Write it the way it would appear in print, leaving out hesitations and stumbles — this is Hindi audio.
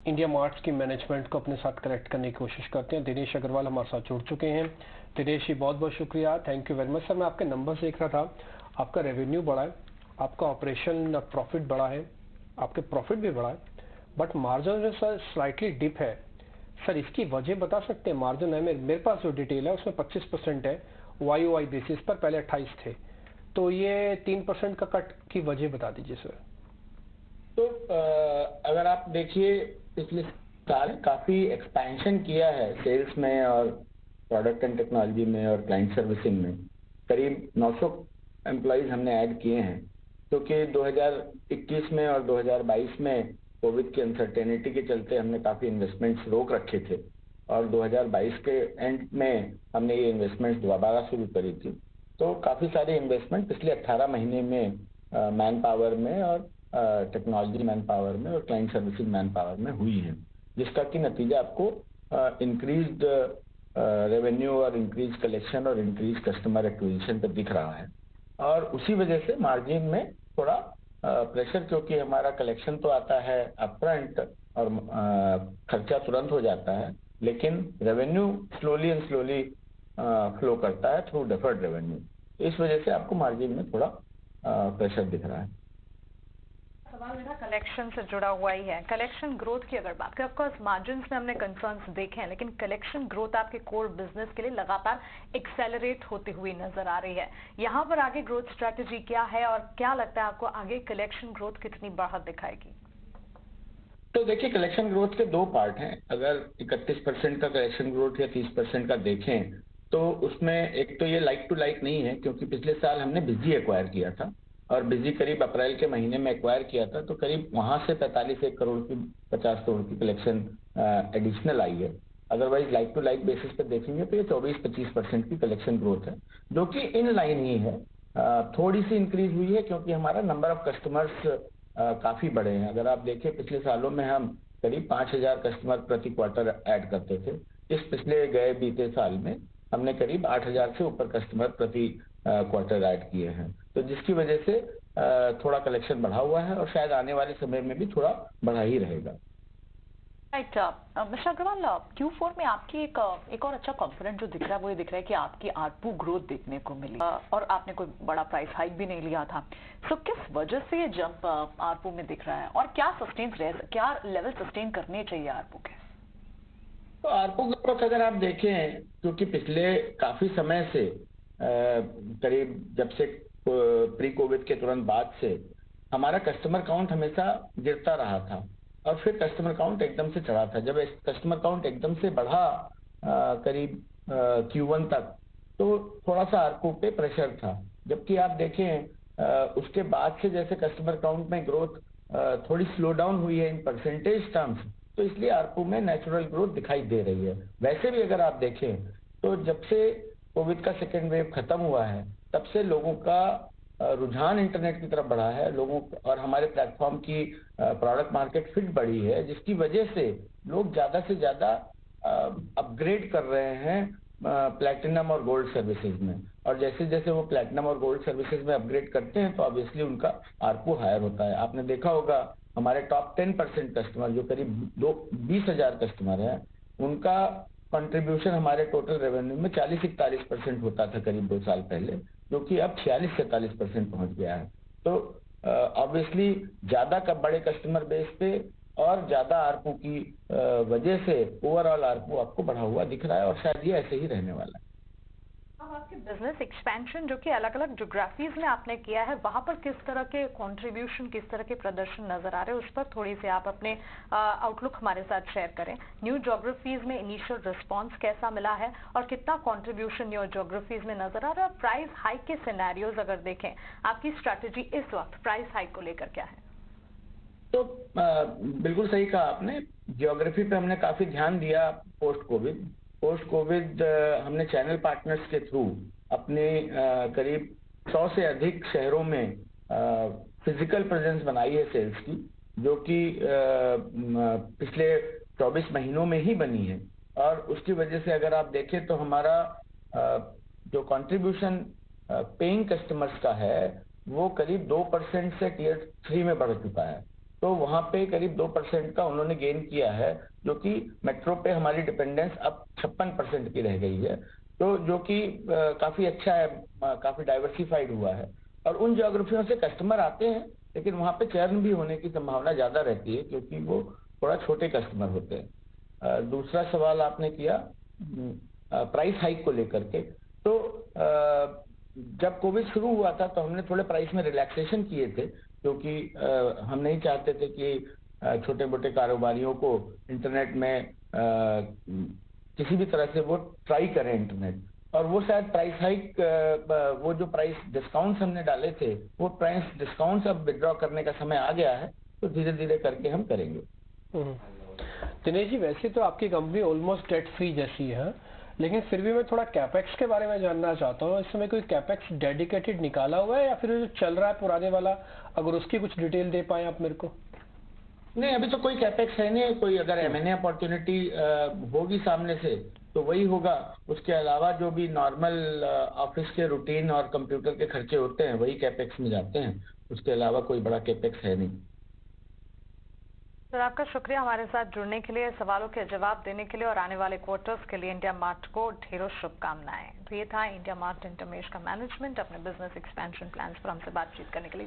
इंडिया मार्ट्स की मैनेजमेंट को अपने साथ कनेक्ट करने की कोशिश करते हैं। दिनेश अग्रवाल हमारे साथ जुड़ चुके हैं। दिनेश जी बहुत बहुत शुक्रिया, thank you very much. Sir मैं आपके नंबर देख रहा था, आपका रेवेन्यू बढ़ा है, आपका ऑपरेशन प्रॉफिट बढ़ा है, आपके प्रॉफिट भी बढ़ा है, बट मार्जिन जो सर स्लाइटली डिप है। सर इसकी वजह बता सकते हैं? मार्जिन है मेरे पास जो डिटेल है उसमें 25% है वाई बेसिस पर, पहले 28 थे, तो ये 3% का कट की वजह बता दीजिए सर। तो अगर आप देखिए पिछले साल काफी एक्सपेंशन किया है सेल्स में और प्रोडक्ट एंड टेक्नोलॉजी में और क्लाइंट सर्विसिंग में। करीब 900 एम्प्लॉइज हमने ऐड किए हैं, क्योंकि 2021 में और 2022 में कोविड की अनसर्टेनिटी के चलते हमने काफी इन्वेस्टमेंट्स रोक रखे थे और 2022 के एंड में हमने ये इन्वेस्टमेंट्स दोबारा शुरू करी थी। तो काफी सारे इन्वेस्टमेंट पिछले 18 महीने में मैन पावर में और टेक्नोलॉजी मैन पावर में और क्लाइंट सर्विसिंग मैन पावर में हुई है, जिसका कि नतीजा आपको इंक्रीज्ड रेवेन्यू और इंक्रीज कलेक्शन और इंक्रीज कस्टमर एक्विजिशन पे दिख रहा है। और उसी वजह से मार्जिन में थोड़ा प्रेशर, क्योंकि हमारा कलेक्शन तो आता है अपफ्रंट और खर्चा तुरंत हो जाता है, लेकिन revenue slowly and slowly flow करता है थ्रू डिफर्ड रेवेन्यू। इस वजह से आपको मार्जिन में थोड़ा प्रेशर दिख रहा है। सवाल मेरा कलेक्शन से जुड़ा हुआ ही है। कलेक्शन ग्रोथ की अगर बात करें, ऑफकोर्स मार्जिन्स में हमने कंसर्न्स देखे हैं, लेकिन कलेक्शन ग्रोथ आपके कोर बिजनेस के लिए लगातार एक्सेलरेट होती हुई नजर आ रही है। यहाँ पर आगे ग्रोथ स्ट्रेटेजी क्या है और क्या लगता है आपको आगे कलेक्शन ग्रोथ कितनी बढ़त दिखाएगी? तो देखिए, कलेक्शन ग्रोथ के दो पार्ट हैं। अगर 31% का कलेक्शन ग्रोथ या 30% का देखें तो उसमें एक तो ये लाइक टू लाइक नहीं है, क्योंकि पिछले साल हमने बिजी एक्वायर किया था और बिजी करीब अप्रैल के महीने में एक्वायर किया था, तो करीब वहां से 45 करोड़ की 50 करोड़ की कलेक्शन एडिशनल आई है। Otherwise like to like basis पे देखेंगे तो ये 24-25% की कलेक्शन ग्रोथ है, जो कि इन लाइन ही है। थोड़ी सी इंक्रीज हुई है क्योंकि हमारा नंबर ऑफ कस्टमर्स काफी बड़े हैं। अगर आप देखें पिछले सालों में हम करीब 5000 कस्टमर प्रति क्वार्टर ऐड करते थे। इस पिछले गए बीते साल में हमने करीब 8000 से ऊपर कस्टमर प्रति क्वार्टर ऐड किए हैं, तो जिसकी वजह से थोड़ा कलेक्शन बढ़ा हुआ है और शायद आने वाले समय में भी थोड़ा बढ़ा ही रहेगा। राइट। मिस्टर अग्रवाल, Q4 में आपकी एक और अच्छा कॉन्फिडेंट जो दिख रहा है वो ये दिख रहा है कि आपकी आरपू ग्रोथ देखने को मिली और आपने कोई बड़ा प्राइस हाइक भी नहीं लिया था। सो किस वजह से ये जंप आरपू में दिख रहा है और क्या लेवल सस्टेन करने चाहिए आरपू के? तो आरपू ग्रोथ अगर आप देखें, क्योंकि पिछले काफी समय से करीब जब से प्री कोविड के तुरंत बाद से हमारा कस्टमर काउंट हमेशा गिरता रहा था और फिर कस्टमर काउंट एकदम से चढ़ा था। जब कस्टमर काउंट एकदम से बढ़ा करीब Q1 तक, तो थोड़ा सा आरपू पे प्रेशर था। जबकि आप देखें उसके बाद से जैसे कस्टमर काउंट में ग्रोथ थोड़ी स्लो डाउन हुई है इन परसेंटेज टर्म्स, तो इसलिए आरपू में नेचुरल ग्रोथ दिखाई दे रही है। वैसे भी अगर आप देखें तो जब से कोविड का सेकेंड वेव खत्म हुआ है तब से लोगों का रुझान इंटरनेट की तरफ बढ़ा है, लोगों और हमारे प्लेटफॉर्म की प्रोडक्ट मार्केट फिट बढ़ी है, जिसकी वजह से लोग ज्यादा से ज्यादा अपग्रेड कर रहे हैं प्लैटिनम और गोल्ड सर्विसेज में। और जैसे जैसे वो प्लैटिनम और गोल्ड सर्विसेज में अपग्रेड करते हैं तो ऑब्वियसली उनका आरपू हायर होता है। आपने देखा होगा हमारे टॉप 10% कस्टमर जो करीब 20,000 कस्टमर हैं, उनका कंट्रीब्यूशन हमारे टोटल रेवेन्यू में 40-41% होता था करीब 2 साल पहले, जो कि अब 46-47% पहुंच गया है। तो ऑब्वियसली ज्यादा बड़े कस्टमर बेस पे और ज्यादा आरपू की वजह से ओवरऑल आरपू आपको बढ़ा हुआ दिख रहा है और शायद ये ऐसे ही रहने वाला है। अब आपके बिजनेस एक्सपेंशन जो कि अलग अलग ज्योग्राफीज में आपने किया है, वहां पर किस तरह के कंट्रीब्यूशन, किस तरह के प्रदर्शन नजर आ रहे हैं, उस पर थोड़ी सी आप अपने आउटलुक हमारे साथ शेयर करें। न्यू ज्योग्राफीज में इनिशियल रिस्पांस कैसा मिला है और कितना कंट्रीब्यूशन न्यू ज्योग्राफीज में नजर आ रहा है? और प्राइस हाइक के सिनेरियोज अगर देखें, आपकी स्ट्रैटेजी इस वक्त प्राइस हाइक को लेकर क्या है? तो बिल्कुल सही कहा आपने। ज्योग्राफी पे हमने काफी ध्यान दिया पोस्ट कोविड हमने चैनल पार्टनर्स के थ्रू अपने करीब 100 से अधिक शहरों में फिजिकल प्रेजेंस बनाई है सेल्स की, जो कि पिछले 24 महीनों में ही बनी है। और उसकी वजह से अगर आप देखें तो हमारा जो कंट्रीब्यूशन पेइंग कस्टमर्स का है वो करीब 2% से Tier 3 में बढ़ चुका है। तो वहां पे करीब 2% का उन्होंने गेन किया है, जो कि मेट्रो पे हमारी डिपेंडेंस अब 56% की रह गई है, तो जो कि काफी अच्छा है, काफी डाइवर्सिफाइड हुआ है। और उन ज्योग्राफियों से कस्टमर आते हैं, लेकिन वहां पे चर्न भी होने की संभावना ज्यादा रहती है, क्योंकि वो थोड़ा छोटे कस्टमर होते हैं। दूसरा सवाल आपने किया प्राइस हाइक को लेकर के। तो जब कोविड शुरू हुआ था तो हमने थोड़े प्राइस में रिलैक्सेशन किए थे, क्योंकि हम नहीं चाहते थे कि छोटे मोटे कारोबारियों को इंटरनेट में किसी भी तरह से वो ट्राई करें इंटरनेट। और वो शायद प्राइस हाइक, वो जो प्राइस डिस्काउंट्स हमने डाले थे, वो प्राइस डिस्काउंट्स अब विड्रॉ करने का समय आ गया है, तो धीरे धीरे करके हम करेंगे। दिनेश जी, वैसे तो आपकी कंपनी ऑलमोस्ट डेट फ्री जैसी है, लेकिन फिर भी मैं थोड़ा कैपेक्स के बारे में जानना चाहता हूँ। इस समय कोई कैपेक्स डेडिकेटेड निकाला हुआ है या फिर जो चल रहा है पुराने वाला, अगर उसकी कुछ डिटेल दे पाए आप मेरे को? नहीं, अभी तो कोई कैपेक्स है नहीं। कोई अगर M&A अपॉर्चुनिटी होगी सामने से तो वही होगा। उसके अलावा जो भी नॉर्मल ऑफिस के रूटीन और कंप्यूटर के खर्चे होते हैं वही कैपेक्स में जाते हैं। उसके अलावा कोई बड़ा कैपेक्स है नहीं। सर, आपका शुक्रिया हमारे साथ जुड़ने के लिए, सवालों के जवाब देने के लिए, और आने वाले क्वार्टर्स के लिए इंडिया मार्ट को ढेरों शुभकामनाएं। तो ये था इंडिया मार्ट इंटरमेश का मैनेजमेंट अपने बिजनेस एक्सपेंशन प्लान्स पर हमसे बातचीत करने के लिए।